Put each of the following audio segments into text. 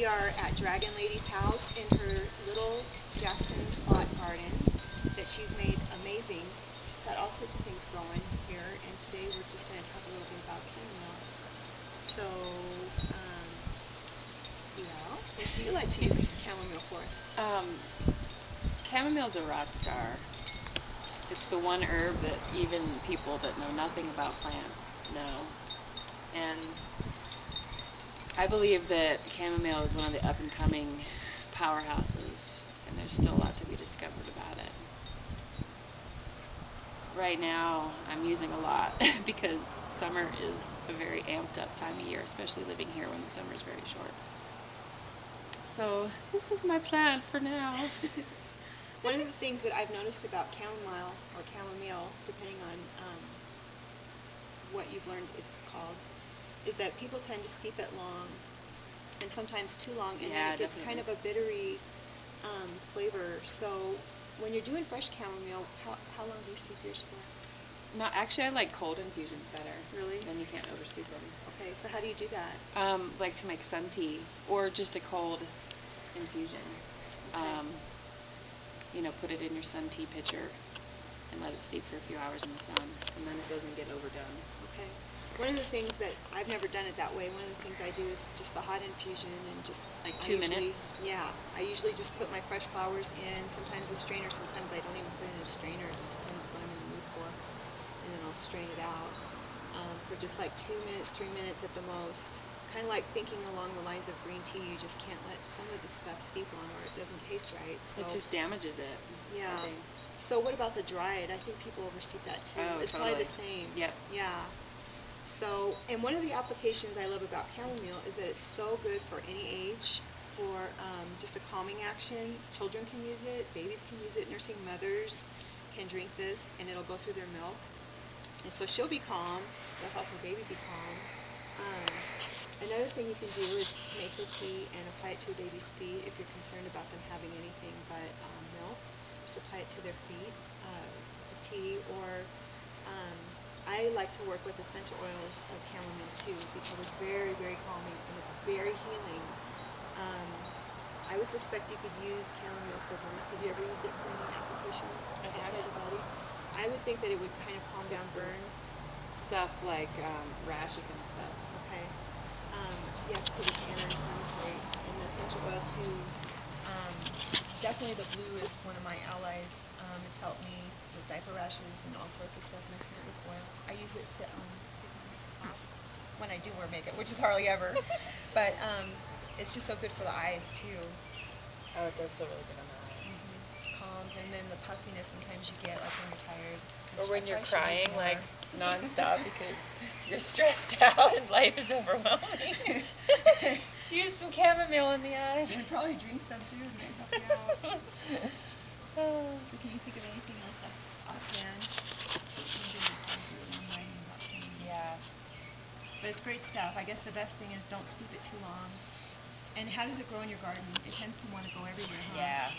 are at Dragon Lady's house in her little Jackson plot garden that she's made amazing. She's got all sorts of things growing here, and today we're just going to talk a little bit about chamomile. So, yeah, what do you like to use chamomile for? Chamomile's a rock star. It's the one herb that even people that know nothing about plants know. And I believe that chamomile is one of the up-and-coming powerhouses, and there's still a lot to be discovered about it. Right now, I'm using a lot because summer is a very amped-up time of year, especially living here when the summer is very short. So this is my plant for now. One of the things that I've noticed about chamomile, or chamomile, depending on what you've learned it's called, is that people tend to steep it long, and sometimes too long, and then it gets kind of a bittery flavor. So when you're doing fresh chamomile, how long do you steep yours for? No, actually I like cold infusions better. Really? Then you can't oversteep them. Okay, so how do you do that? Like to make sun tea, or just a cold infusion. Okay. Put it in your sun tea pitcher and let it steep for a few hours in the sun, and then it doesn't get overdone. Okay. One of the things that I've never done it that way, one of the things I do is just the hot infusion and just like 2 minutes? Yeah. I usually just put my fresh flowers in, sometimes a strainer, sometimes I don't even put it in a strainer, it just depends what I'm in the mood for. And then I'll strain it out for just like 2 minutes, 3 minutes at the most. Kind of like thinking along the lines of green tea, you just can't let some of the stuff steep long or it doesn't taste right. So it just damages it. Yeah. So what about the dried? I think people oversteep that too. Oh, it's totally. probably the same. Yep. Yeah. So, and one of the applications I love about chamomile is that it's so good for any age, for just a calming action. Children can use it, babies can use it, nursing mothers can drink this, and it'll go through their milk. And so she'll be calm, it'll help her baby be calm. Another thing you can do is make the tea and apply it to a baby's feet if you're concerned about them having anything but milk. Just apply it to their feet, the tea, or I like to work with essential oil of chamomile too because it's very, very calming and it's very healing. I would suspect you could use chamomile for burns. Have you ever used it for any applications outside the body? I would think that it would kind of calm down burns. Stuff like rashes and stuff. Okay. Yeah, because it's anti-inflammatory. And the essential oil too. Definitely the blue is one of my allies. It's helped me with diaper rashes and all sorts of stuff, mixing it with oil. I use it to take my makeup off when I do wear makeup, which is hardly ever. But it's just so good for the eyes too. Oh, it does feel really good on the eyes. Calms, and then the puffiness sometimes you get like when you're tired. Or when you're crying like nonstop because you're stressed out and life is overwhelming. Use some chamomile in the eyes. And probably drink some too to help you out. So can you think of anything else offhand? Yeah. But it's great stuff. I guess the best thing is don't steep it too long. And how does it grow in your garden? It tends to want to go everywhere, huh? Yeah.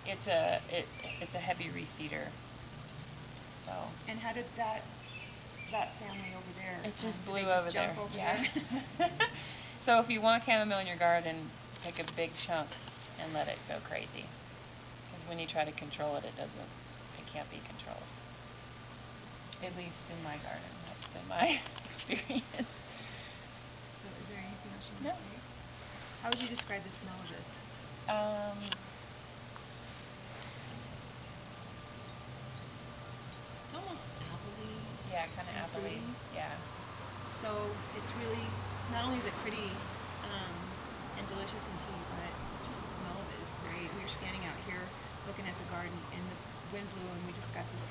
It's a heavy reseeder. So. And how did that family over there? It just blew over there. Over yeah. there? So if you want chamomile in your garden, pick a big chunk and let it go crazy. Because when you try to control it, it can't be controlled. At least in my garden, that's been my experience. So is there anything else you want to say? How would you describe the smell of this? It's almost apple-y. Yeah, kind of apple-y. Yeah. So it's really, not only is it pretty and delicious in tea, but just the smell of it is great. We were standing out here looking at the garden, and the wind blew, and we just got this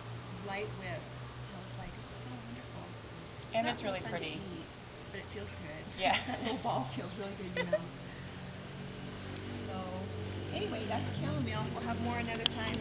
light whiff. And I was like, it's so wonderful. And it's really pretty. To eat, but it feels good. Yeah. That little ball feels really good in your mouth. So, anyway, that's chamomile. We'll have more another time.